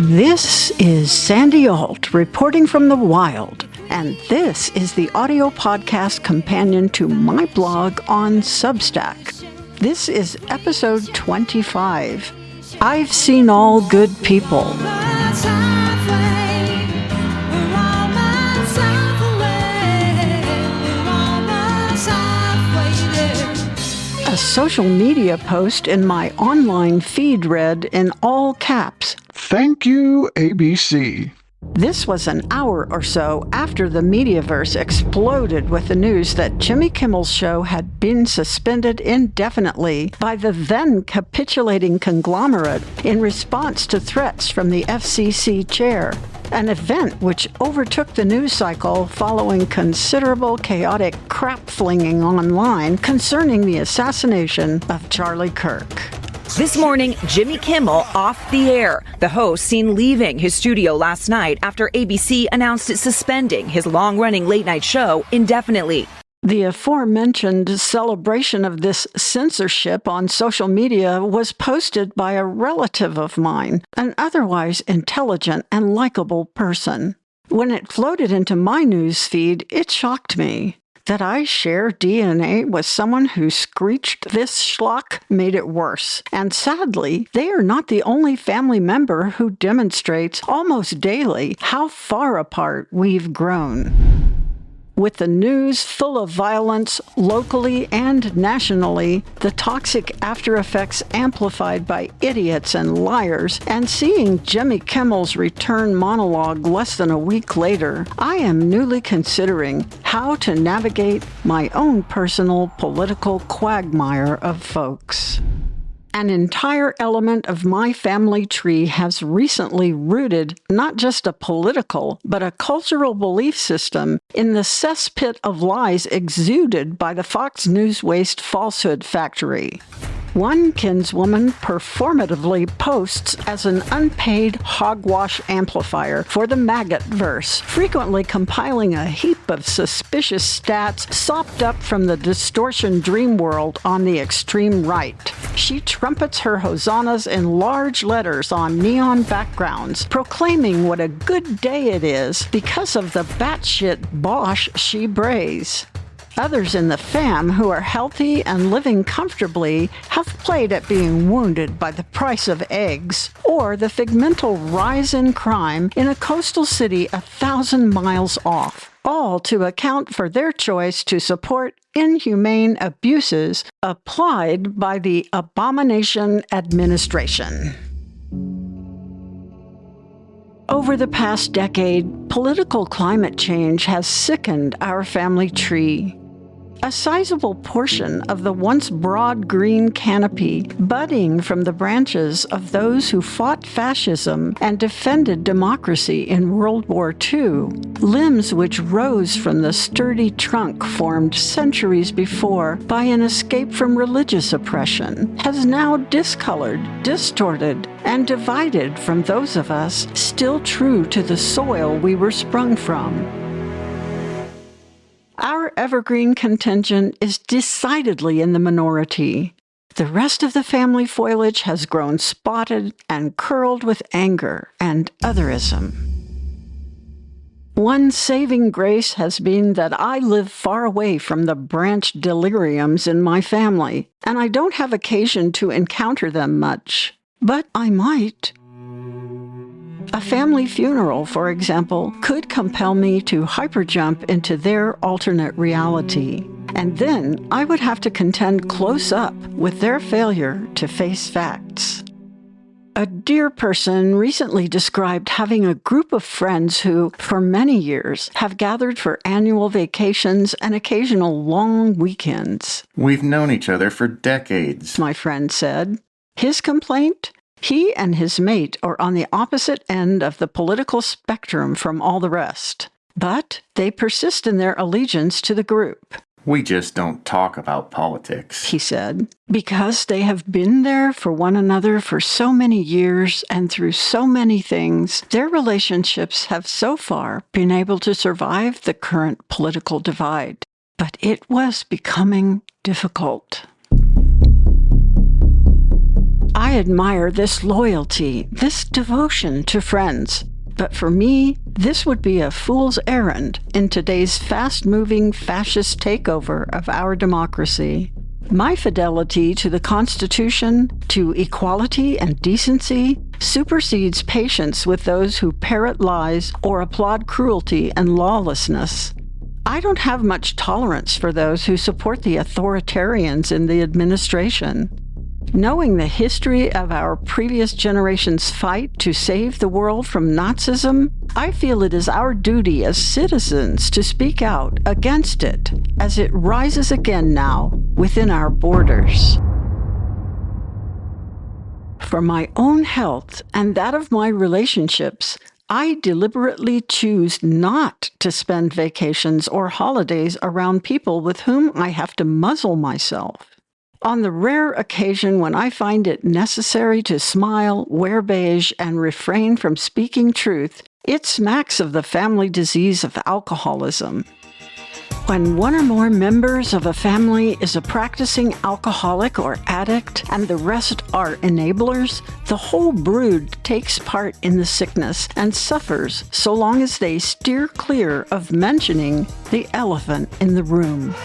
This is Sandy Alt reporting from the wild, and this is the audio podcast companion to my blog on Substack. This is episode 25. I've seen all good people. A social media post in my online feed read in all caps, "Thank you, ABC." This was an hour or so after the Mediaverse exploded with the news that Jimmy Kimmel's show had been suspended indefinitely by the then capitulating conglomerate in response to threats from the FCC chair, an event which overtook the news cycle following considerable chaotic crap-flinging online concerning the assassination of Charlie Kirk. This morning, Jimmy Kimmel off the air. The host seen leaving his studio last night after ABC announced it's suspending his long-running late-night show indefinitely. The aforementioned celebration of this censorship on social media was posted by a relative of mine, an otherwise intelligent and likable person. When it floated into my news feed, it shocked me. That I share DNA with someone who screeched this schlock made it worse. And sadly, they are not the only family member who demonstrates almost daily how far apart we've grown. With the news full of violence locally and nationally, the toxic after effects amplified by idiots and liars, and seeing Jimmy Kimmel's return monologue less than a week later, I am newly considering how to navigate my own personal political quagmire of folks. An entire element of my family tree has recently rooted not just a political, but a cultural belief system in the cesspit of lies exuded by the Fox News waste falsehood factory. One kinswoman performatively posts as an unpaid hogwash amplifier for the Maggotverse, frequently compiling a heap of suspicious stats sopped up from the distortion dream world on the extreme right. She trumpets her hosannas in large letters on neon backgrounds, proclaiming what a good day it is because of the batshit bosh she brays. Others in the fam who are healthy and living comfortably have played at being wounded by the price of eggs or the figmental rise in crime in a coastal city 1,000 miles off, all to account for their choice to support inhumane abuses applied by the abomination administration. Over the past decade, political climate change has sickened our family tree. A sizable portion of the once broad green canopy budding from the branches of those who fought fascism and defended democracy in World War II, limbs which rose from the sturdy trunk formed centuries before by an escape from religious oppression, has now discolored, distorted, and divided from those of us still true to the soil we were sprung from. Our evergreen contingent is decidedly in the minority. The rest of the family foliage has grown spotted and curled with anger and otherism. One saving grace has been that I live far away from the branch deliriums in my family, and I don't have occasion to encounter them much. But I might. A family funeral, for example, could compel me to hyperjump into their alternate reality, and then I would have to contend close up with their failure to face facts. A dear person recently described having a group of friends who, for many years, have gathered for annual vacations and occasional long weekends. "We've known each other for decades," my friend said. His complaint? He and his mate are on the opposite end of the political spectrum from all the rest, but they persist in their allegiance to the group. "We just don't talk about politics," he said, because they have been there for one another for so many years and through so many things, their relationships have so far been able to survive the current political divide. But it was becoming difficult. I admire this loyalty, this devotion to friends. But for me, this would be a fool's errand in today's fast-moving fascist takeover of our democracy. My fidelity to the Constitution, to equality and decency, supersedes patience with those who parrot lies or applaud cruelty and lawlessness. I don't have much tolerance for those who support the authoritarians in the administration. Knowing the history of our previous generation's fight to save the world from Nazism, I feel it is our duty as citizens to speak out against it as it rises again now within our borders. For my own health and that of my relationships, I deliberately choose not to spend vacations or holidays around people with whom I have to muzzle myself. On the rare occasion when I find it necessary to smile, wear beige, and refrain from speaking truth, it smacks of the family disease of alcoholism. When one or more members of a family is a practicing alcoholic or addict and the rest are enablers, the whole brood takes part in the sickness and suffers so long as they steer clear of mentioning the elephant in the room.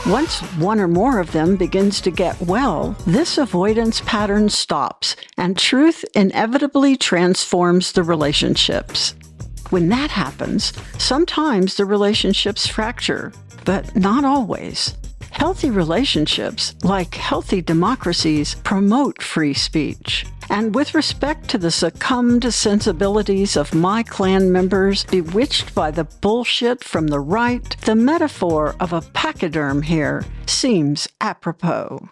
Once one or more of them begins to get well, this avoidance pattern stops, and truth inevitably transforms the relationships. When that happens, sometimes the relationships fracture, but not always. Healthy relationships, like healthy democracies, promote free speech. And with respect to the succumbed sensibilities of my clan members bewitched by the bullshit from the right, the metaphor of a pachyderm here seems apropos.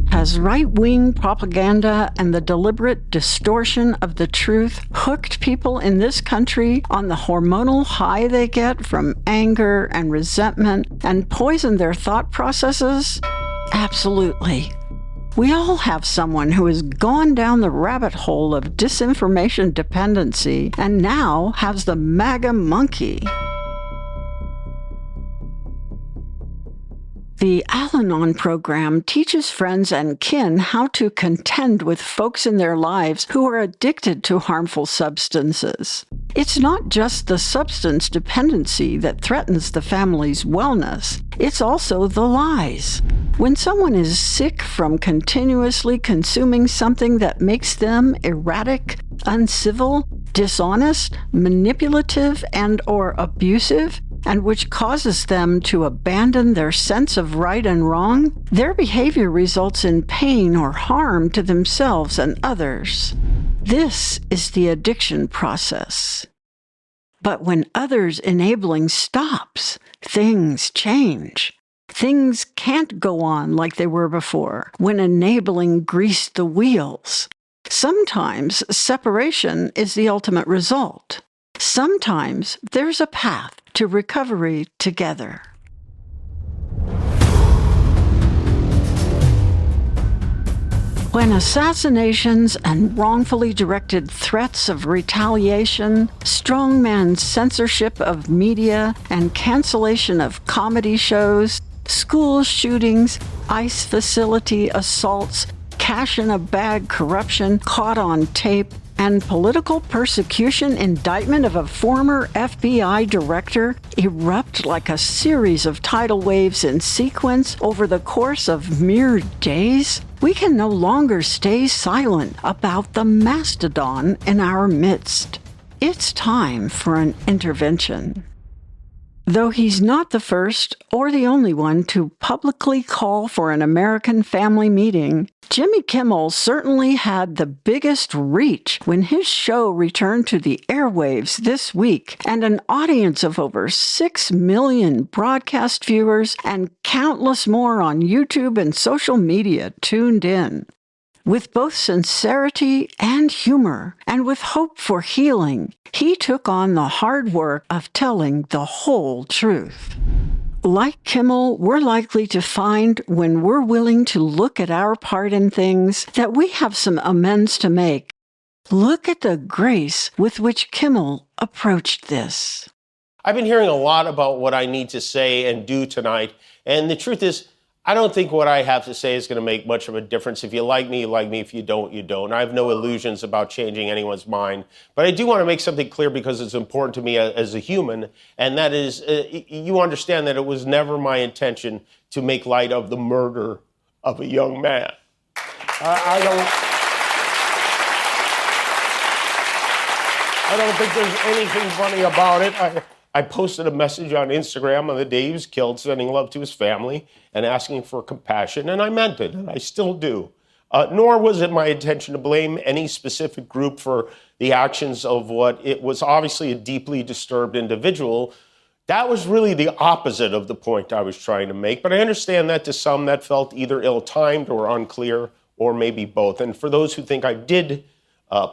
Has right-wing propaganda and the deliberate distortion of the truth hooked people in this country on the hormonal high they get from anger and resentment and poisoned their thought processes? Absolutely. We all have someone who has gone down the rabbit hole of disinformation dependency and now has the MAGA monkey. The Al-Anon program teaches friends and kin how to contend with folks in their lives who are addicted to harmful substances. It's not just the substance dependency that threatens the family's wellness, it's also the lies. When someone is sick from continuously consuming something that makes them erratic, uncivil, dishonest, manipulative, and/or abusive, and which causes them to abandon their sense of right and wrong, their behavior results in pain or harm to themselves and others. This is the addiction process. But when others' enabling stops, things change. Things can't go on like they were before, when enabling greased the wheels. Sometimes separation is the ultimate result. Sometimes there's a path to recovery together. When assassinations and wrongfully directed threats of retaliation, strongman censorship of media, and cancellation of comedy shows, school shootings, ICE facility assaults, cash-in-a-bag corruption caught on tape, and political persecution indictment of a former FBI director erupt like a series of tidal waves in sequence over the course of mere days, we can no longer stay silent about the mastodon in our midst. It's time for an intervention. Though he's not the first or the only one to publicly call for an American family meeting, Jimmy Kimmel certainly had the biggest reach when his show returned to the airwaves this week, and an audience of over 6 million broadcast viewers and countless more on YouTube and social media tuned in. With both sincerity and humor, and with hope for healing, he took on the hard work of telling the whole truth. Like Kimmel, we're likely to find, when we're willing to look at our part in things, that we have some amends to make. Look at the grace with which Kimmel approached this. I've been hearing a lot about what I need to say and do tonight, and the truth is, I don't think what I have to say is going to make much of a difference. If you like me, you like me. If you don't, you don't. I have no illusions about changing anyone's mind. But I do want to make something clear because it's important to me as a human, and that is, you understand that it was never my intention to make light of the murder of a young man. I don't think there's anything funny about it. I posted a message on Instagram on the day he was killed, sending love to his family and asking for compassion, and I meant it, and I still do. Nor was it my intention to blame any specific group for the actions of what it was obviously a deeply disturbed individual. That was really the opposite of the point I was trying to make, but I understand that to some that felt either ill-timed or unclear, or maybe both. And for those who think I did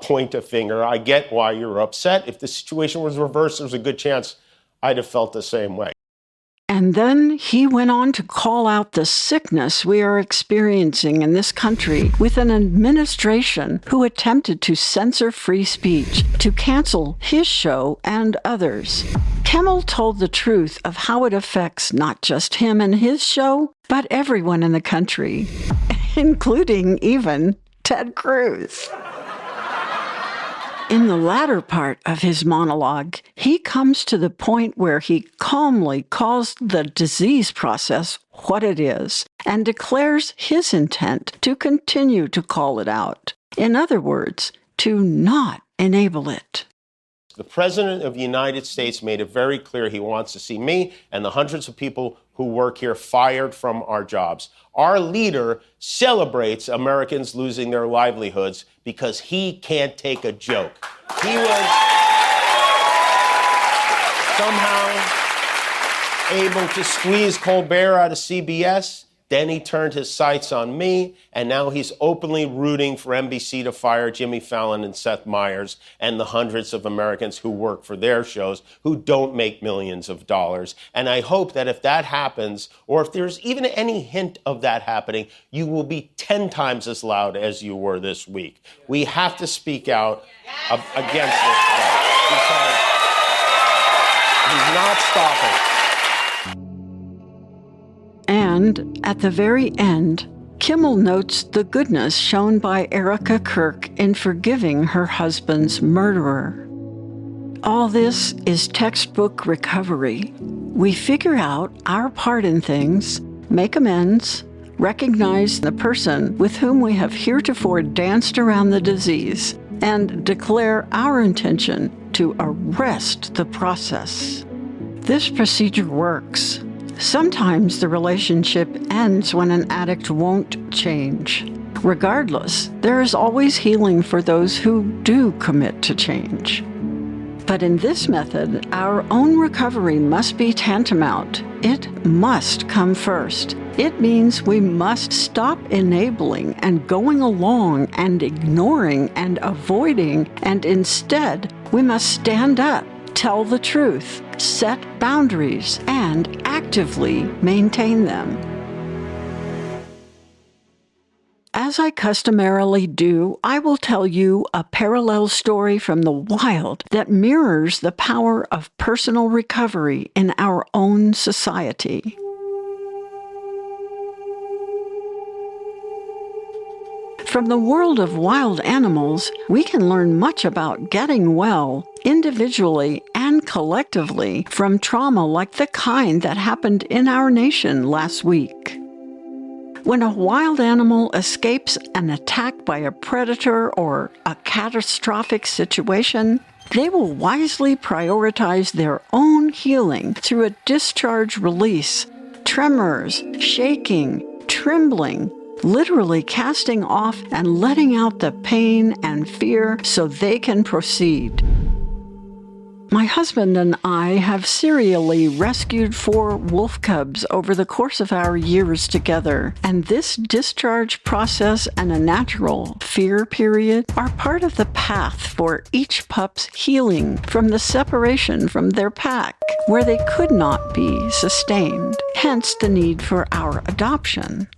point a finger, I get why you're upset. If the situation was reversed, there's a good chance I'd have felt the same way. And then he went on to call out the sickness we are experiencing in this country with an administration who attempted to censor free speech, to cancel his show and others. Kimmel told the truth of how it affects not just him and his show, but everyone in the country, including even Ted Cruz. In the latter part of his monologue, he comes to the point where he calmly calls the disease process what it is and declares his intent to continue to call it out. In other words, to not enable it. The President of the United States made it very clear he wants to see me and the hundreds of people who work here fired from our jobs. Our leader celebrates Americans losing their livelihoods because he can't take a joke. He was somehow able to squeeze Colbert out of CBS. Then he turned his sights on me, and now he's openly rooting for NBC to fire Jimmy Fallon and Seth Meyers and the hundreds of Americans who work for their shows who don't make millions of dollars. And I hope that if that happens, or if there's even any hint of that happening, you will be 10 times as loud as you were this week. We have to speak out against this threat because he's not stopping. And at the very end, Kimmel notes the goodness shown by Erica Kirk in forgiving her husband's murderer. All this is textbook recovery. We figure out our part in things, make amends, recognize the person with whom we have heretofore danced around the disease, and declare our intention to arrest the process. This procedure works. Sometimes the relationship ends when an addict won't change. Regardless, there is always healing for those who do commit to change. But in this method, our own recovery must be tantamount. It must come first. It means we must stop enabling and going along and ignoring and avoiding, and instead, we must stand up, tell the truth, set boundaries, and actively maintain them. As I customarily do, I will tell you a parallel story from the wild that mirrors the power of personal recovery in our own society. From the world of wild animals, we can learn much about getting well, individually and collectively, from trauma like the kind that happened in our nation last week. When a wild animal escapes an attack by a predator or a catastrophic situation, they will wisely prioritize their own healing through a discharge release, tremors, shaking, trembling, literally casting off and letting out the pain and fear so they can proceed. My husband and I have serially rescued 4 wolf cubs over the course of our years together, and this discharge process and a natural fear period are part of the path for each pup's healing from the separation from their pack, where they could not be sustained, hence the need for our adoption.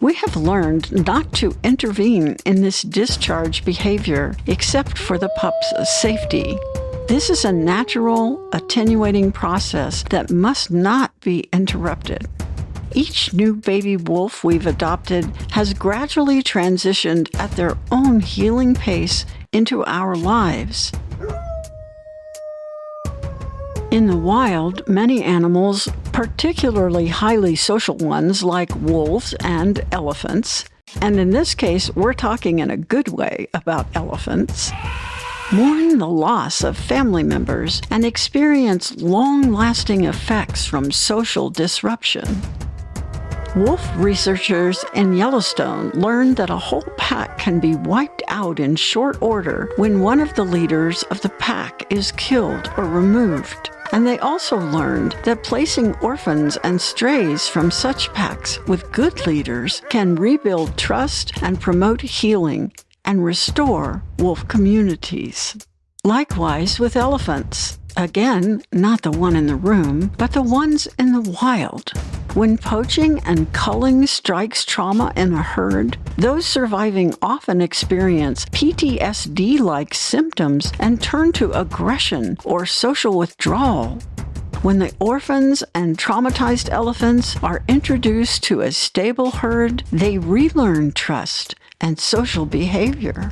We have learned not to intervene in this discharge behavior except for the pup's safety. This is a natural, attenuating process that must not be interrupted. each new baby wolf we've adopted has gradually transitioned at their own healing pace into our lives. In the wild, many animals, particularly highly social ones like wolves and elephants, and in this case, we're talking in a good way about elephants, mourn the loss of family members and experience long-lasting effects from social disruption. Wolf researchers in Yellowstone learned that a whole pack can be wiped out in short order when one of the leaders of the pack is killed or removed. And they also learned that placing orphans and strays from such packs with good leaders can rebuild trust and promote healing and restore wolf communities. Likewise with elephants. Again, not the one in the room, but the ones in the wild. When poaching and culling strikes trauma in a herd, those surviving often experience PTSD-like symptoms and turn to aggression or social withdrawal. When the orphans and traumatized elephants are introduced to a stable herd, they relearn trust and social behavior.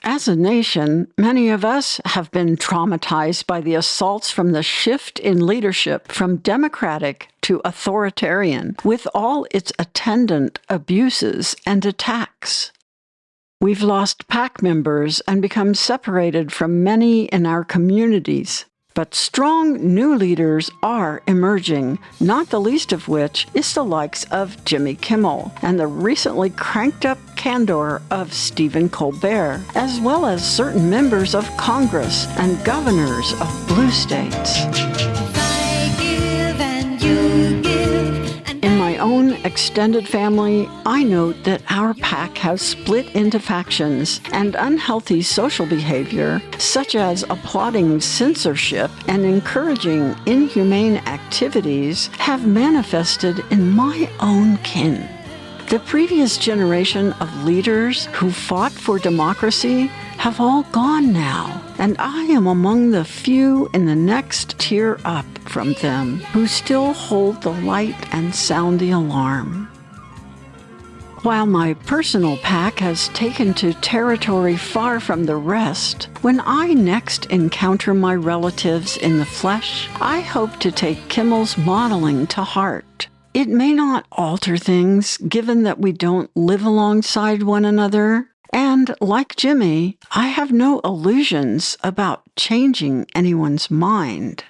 As a nation, many of us have been traumatized by the assaults from the shift in leadership from democratic to authoritarian, with all its attendant abuses and attacks. We've lost pack members and become separated from many in our communities. But strong new leaders are emerging, not the least of which is the likes of Jimmy Kimmel and the recently cranked-up candor of Stephen Colbert, as well as certain members of Congress and governors of blue states. In my own extended family, I note that our pack has split into factions, and unhealthy social behavior, such as applauding censorship and encouraging inhumane activities, have manifested in my own kin. The previous generation of leaders who fought for democracy have all gone now, and I am among the few in the next tier up from them who still hold the light and sound the alarm. While my personal pack has taken to territory far from the rest, when I next encounter my relatives in the flesh, I hope to take Kimmel's modeling to heart. It may not alter things, given that we don't live alongside one another, and like Jimmy, I have no illusions about changing anyone's mind.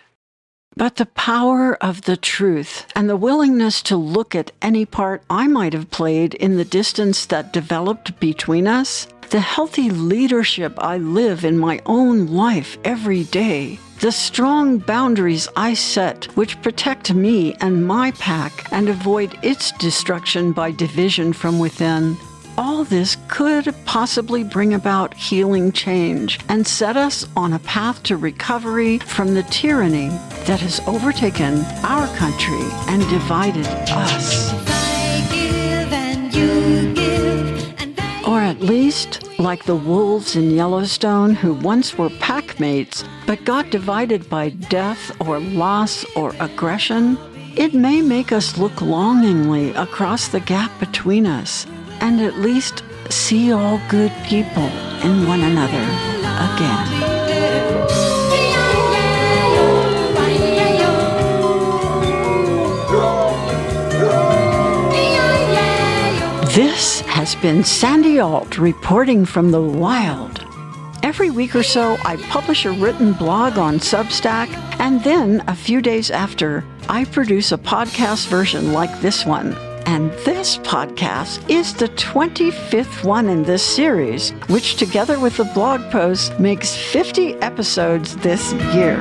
But the power of the truth and the willingness to look at any part I might have played in the distance that developed between us, the healthy leadership I live in my own life every day, the strong boundaries I set which protect me and my pack and avoid its destruction by division from within, all this could possibly bring about healing change and set us on a path to recovery from the tyranny that has overtaken our country and divided us. Or at least, like the wolves in Yellowstone who once were pack mates but got divided by death or loss or aggression, it may make us look longingly across the gap between us and at least see all good people in one another again. This has been Sandy Alt reporting from the wild. Every week or so, I publish a written blog on Substack, and then a few days after, I produce a podcast version like this one. And this podcast is the 25th one in this series, which together with the blog post makes 50 episodes this year.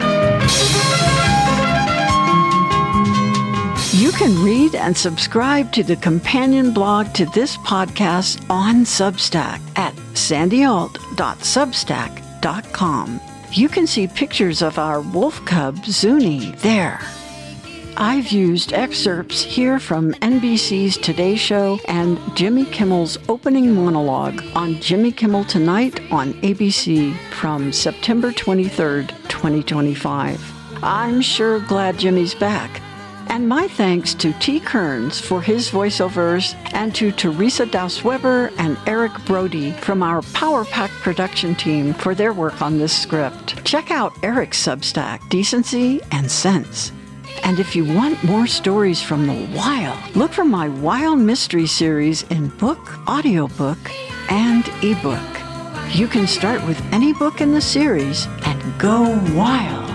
You can read and subscribe to the companion blog to this podcast on Substack at sandyalt.substack.com. You can see pictures of our wolf cub, Zuni, there. I've used excerpts here from NBC's Today Show and Jimmy Kimmel's opening monologue on Jimmy Kimmel Tonight on ABC from September 23rd, 2025. I'm sure glad Jimmy's back. And my thanks to T. Kearns for his voiceovers and to Teresa Douse-Weber and Eric Brody from our Power Pack production team for their work on this script. Check out Eric's Substack, Decency and Sense. And if you want more stories from the wild, look for my Wild Mystery series in book, audiobook, and ebook. You can start with any book in the series and go wild.